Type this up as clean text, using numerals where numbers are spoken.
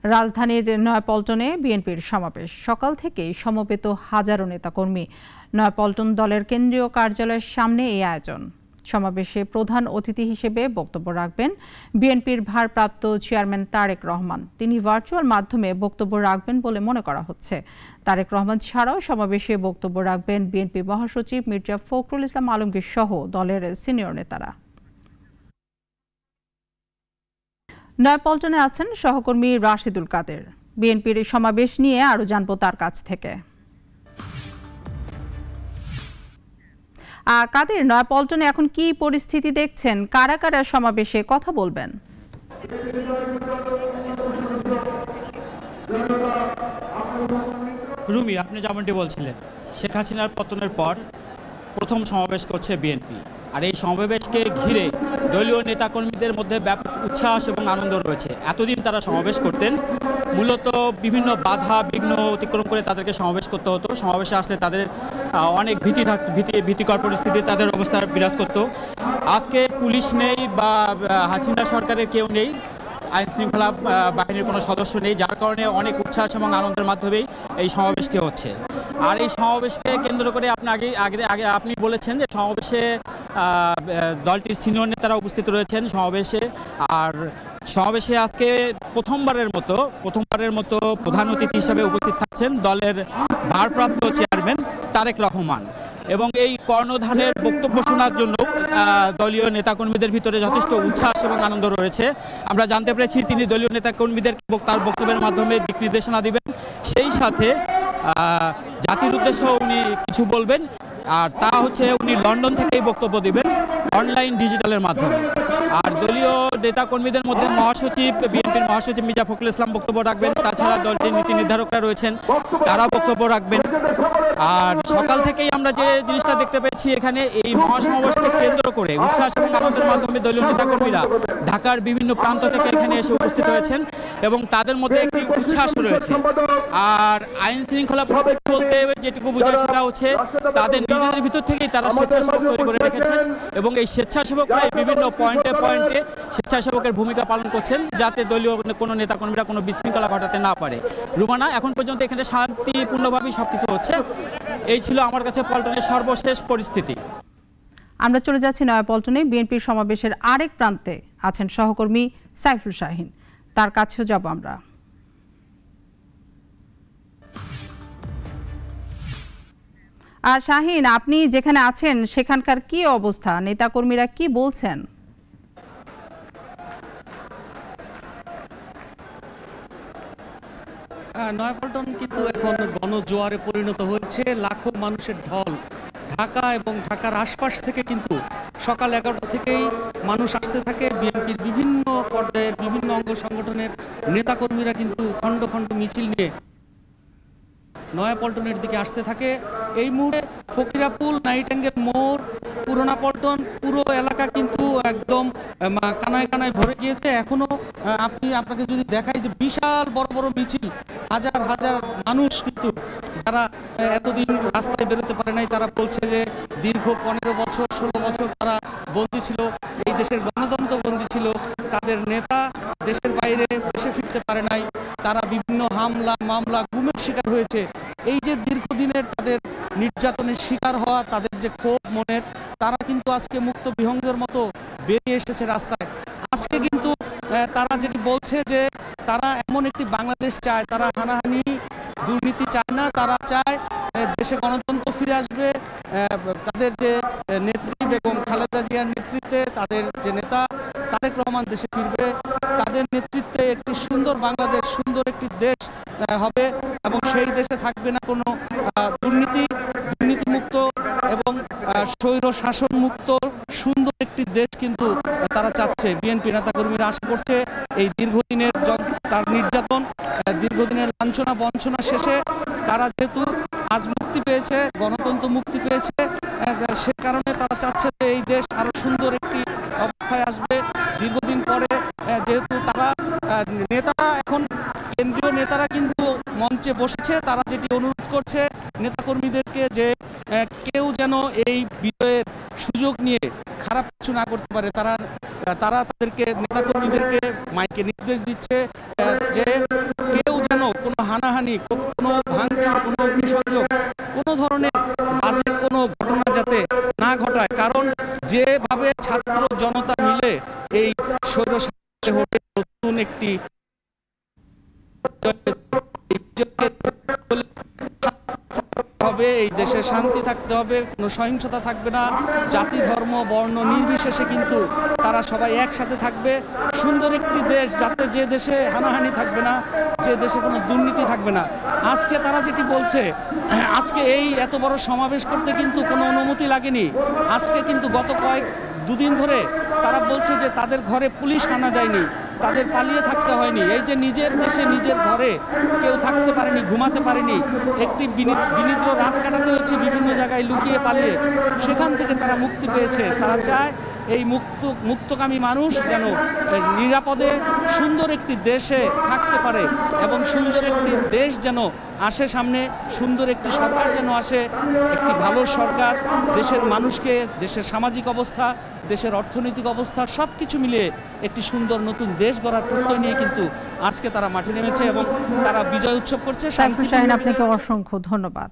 রাজধানীর নয়াপল্টনে বিএনপির সমাবেশ। সকাল থেকেই সমবেত হাজারো নেতাকর্মী। নয়াপল্টন দলের কেন্দ্রীয় কার্যালয়ের সামনে এই আয়োজন। সমাবেশে প্রধান অতিথি হিসেবে বক্তব্য রাখবেন বিএনপির ভারপ্রাপ্ত চেয়ারম্যান তারেক রহমান। তিনি ভার্চুয়াল মাধ্যমে বক্তব্য রাখবেন বলে মনে করা হচ্ছে। তারেক রহমান ছাড়াও সমাবেশে বক্তব্য রাখবেন বিএনপি মহাসচিব মির্জা ফখরুল ইসলাম আলমগীর সহ দলের সিনিয়র নেতারা। নয়াপল্টনে আছেন সহকর্মী রাশিদুল কাদের। বিএনপির সমাবেশ নিয়ে আরো জানবো তার কাছ থেকে। কাদের, নয়াপল্টনে এখন কি পরিস্থিতি দেখছেন? কারা কারা সমাবেশে কথা বলবেন? রুমি, আপনি যেমনটি বলছিলেন, শেখ হাসিনার পতনের পর প্রথম সমাবেশ করছে বিএনপি। আর এই সমাবেশকে ঘিরে দলীয় নেতাকর্মীদের মধ্যে ব্যাপক উচ্ছ্বাস এবং আনন্দ রয়েছে। এতদিন তারা সমাবেশ করতেন মূলত বিভিন্ন বাধা বিঘ্ন অতিক্রম করে তাদেরকে সমাবেশ করতে হতো। সমাবেশে আসলে তাদের অনেক ভীতিকর পরিস্থিতি তাদের অবস্থা বিরাজ করত। আজকে পুলিশ নেই বা হাসিনা সরকারের কেউ নেই, আইন শৃঙ্খলা বাহিনীর কোনো সদস্য নেই, যার কারণে অনেক উচ্ছ্বাস এবং আনন্দের মাধ্যমেই এই সমাবেশটি হচ্ছে। আর এই সমাবেশকে কেন্দ্র করে আপনি বলেছেন যে সমাবেশে দলটির সিনিয়র নেতারা উপস্থিত রয়েছেন সমাবেশে। আর সমাবেশে আজকে প্রথমবারের মতো প্রধান অতিথি হিসেবে উপস্থিত থাকছেন দলের ভারপ্রাপ্ত চেয়ারম্যান তারেক রহমান। এবং এই কর্ণধারের বক্তব্য শোনার জন্য দলীয় নেতাকর্মীদের ভিতরে যথেষ্ট উচ্ছ্বাস এবং আনন্দ রয়েছে। আমরা জানতে পেরেছি তিনি দলীয় নেতাকর্মীদের তার বক্তব্যের মাধ্যমে দিক নির্দেশনা দিবেন, সেই সাথে জাতির উদ্দেশ্যে উনি কিছু বলবেন। আর তা হচ্ছে উনি লন্ডন থেকেই বক্তব্য দিবেন অনলাইন ডিজিটালের মাধ্যমে। আর দলীয় নেতাকর্মীদের মধ্যে বিএনপির মহাসচিব মির্জা ফখরুল ইসলাম বক্তব্য রাখবেন। তাছাড়া দলটির নীতি নির্ধারকরা রয়েছেন, তারা বক্তব্য রাখবেন। আর সকাল থেকেই আমরা যে জিনিসটা দেখতে পেয়েছি, এখানে এই মহাসমাবেশকে কেন্দ্র করে উচ্ছ্বাস এবং আনন্দের মাধ্যমে দলীয় নেতাকর্মীরা ঢাকার বিভিন্ন প্রান্ত থেকে এখানে এসে উপস্থিত হয়েছেন এবং তাদের মধ্যে একটি উচ্ছ্বাস রয়েছে। আর আইন শৃঙ্খলা পরিস্থিতি বলতে যেটুকু বোঝায় সেটা হচ্ছে তাদের নিজেদের ভিতর থেকেই তারা স্বেচ্ছাসেবক তৈরি করে রেখেছেন এবং এই স্বেচ্ছাসেবকরা বিভিন্ন পয়েন্টে স্বেচ্ছাসেবকের ভূমিকা পালন করছেন, যাতে দলীয় কোনো নেতাকর্মীরা কোনো বিশৃঙ্খলা ঘটাতে না পারে। রুমানা, এখন পর্যন্ত এখানে শান্তিপূর্ণভাবেই সবকিছু হচ্ছে। এই ছিল আমার কাছে পল্টনের সর্বশেষ পরিস্থিতি। আমরা চলে যাচ্ছি নয়াপল্টনে। বিএনপির সমাবেশের আরেক প্রান্তে আছেন সহকর্মী সাইফুল শাহিন, তার কাছেও যাব আমরা। শাহিন, আপনি যেখানে আছেন সেখানকার কি অবস্থা? নেতাকর্মীরা কি বলছেন? নয়াপল্টন কিন্তু এখন গণজোয়ারে পরিণত হয়েছে। লাখো মানুষের ঢল ঢাকা এবং ঢাকার আশপাশ থেকে কিন্তু সকাল 11টা থেকেই মানুষ আসতে থাকে। বিএনপির বিভিন্ন পর্যায়ের বিভিন্ন অঙ্গ সংগঠনের নেতাকর্মীরা কিন্তু খণ্ড খণ্ড মিছিল নিয়ে নয়াপল্টনের দিকে আসতে থাকে। এই মুহূর্তে ফকিরাপুল, নাইটাঙ্গেল মোড়, পুরোনা পল্টন পুরো এলাকা কিন্তু একদম কানায় কানায় ভরে গিয়েছে। এখনো আপনাকে যদি দেখাই যে বিশাল বড় বড় মিছিল, হাজার হাজার মানুষ কিন্তু যারা এতদিন রাস্তায় বেরোতে পারে নাই, তারা বলছে যে দীর্ঘ 15 বছর 16 বছর তারা বন্দী ছিল, এই দেশের গণতন্ত্র বন্দী ছিল, তাদের নেতা দেশের বাইরে দেশে ফিরতে পারে নাই, তারা বিভিন্ন হামলা মামলা গুমের শিকার হয়েছে। এই যে দীর্ঘদিনের তাদের নির্যাতনের শিকার হওয়া, তাদের যে ক্ষোভ মনের, তারা কিন্তু আজকে মুক্ত বিহঙ্গের মতো বেরিয়ে এসেছে রাস্তায়। আজকে কিন্তু তারা যেটি বলছে যে তারা এমন একটি বাংলাদেশ চায়, তারা হানাহানি দুর্নীতি চায় না, তারা চায় দেশে গণতন্ত্র ফিরে আসবে। তাদের যে নেত্রী বেগম খালেদা জিয়ার নেতৃত্বে তাদের যে নেতা তারেক রহমান দেশে ফিরবে, তাদের নেতৃত্বে একটি সুন্দর বাংলাদেশ, সুন্দর একটি দেশ হবে এবং সেই দেশে থাকবে না কোনো দুর্নীতিমুক্ত এবং স্বৈর শাসন মুক্ত সুন্দর একটি দেশ কিন্তু তারা চাচ্ছে। বিএনপি নেতাকর্মীরা আশা করছে এই দীর্ঘদিনের তার নির্যাতন, দীর্ঘদিনের লাঞ্ছনা বঞ্চনা শেষে তারা যেহেতু আজ মুক্তি পেয়েছে, গণতন্ত্র মুক্তি পেয়েছে, সে কারণে তারা চাচ্ছে যে এই দেশ আরো সুন্দর একটি অবস্থায় আসবে। দীর্ঘদিন পরে যেহেতু তারা নেতারা এখন কেন্দ্রীয় নেতারা কিন্তু মঞ্চে বসেছে, তারা যেটি অনুরোধ করছে নেতাকর্মীদেরকে যে কেউ যেন এই বিজয়ের সুযোগ নিয়ে খারাপ কিছু না করতে পারে। তারা তাদেরকে নেতাকর্মীদেরকে মাইকে নির্দেশ দিচ্ছে যে হবে, এই দেশে শান্তি থাকতে হবে, কোনো সহিংসতা থাকবে না, জাতি ধর্ম বর্ণ নির্বিশেষে কিন্তু তারা সবাই একসাথে থাকবে। সুন্দর একটি দেশ, যাতে যে দেশে হানাহানি থাকবে না, যে দেশে কোনো দুর্নীতি থাকবে না। আজকে তারা যেটি বলছে, আজকে এই এত বড় সমাবেশ করতে কিন্তু কোনো অনুমতি লাগেনি। আজকে কিন্তু গত দুদিন ধরে তারা বলছে যে তাদের ঘরে পুলিশ হানা দেয়নি, তাদের পালিয়ে থাকতে হয়নি। এই যে নিজের দেশে নিজের ঘরে কেউ থাকতে পারেনি, ঘুমাতে পারেনি, একটি বিনিদ্র রাত কাটাতে হয়েছে বিভিন্ন জায়গায় লুকিয়ে পালিয়ে, সেখান থেকে তারা মুক্তি পেয়েছে। তারা চায় এই মুক্তকামী মানুষ যেন নিরাপদে সুন্দর একটি দেশে থাকতে পারে এবং সুন্দর একটি দেশ যেন আসে সামনে, সুন্দর একটি সরকার যেন আসে, একটি ভালো সরকার দেশের মানুষকে, দেশের সামাজিক অবস্থা, দেশের অর্থনৈতিক অবস্থা সব কিছু মিলিয়ে একটি সুন্দর নতুন দেশ গড়ার প্রত্যয় নিয়ে কিন্তু আজকে তারা মাঠে নেমেছে এবং তারা বিজয় উৎসব করছে। সাইফুল শাহীন, আপনাকে অসংখ্য ধন্যবাদ।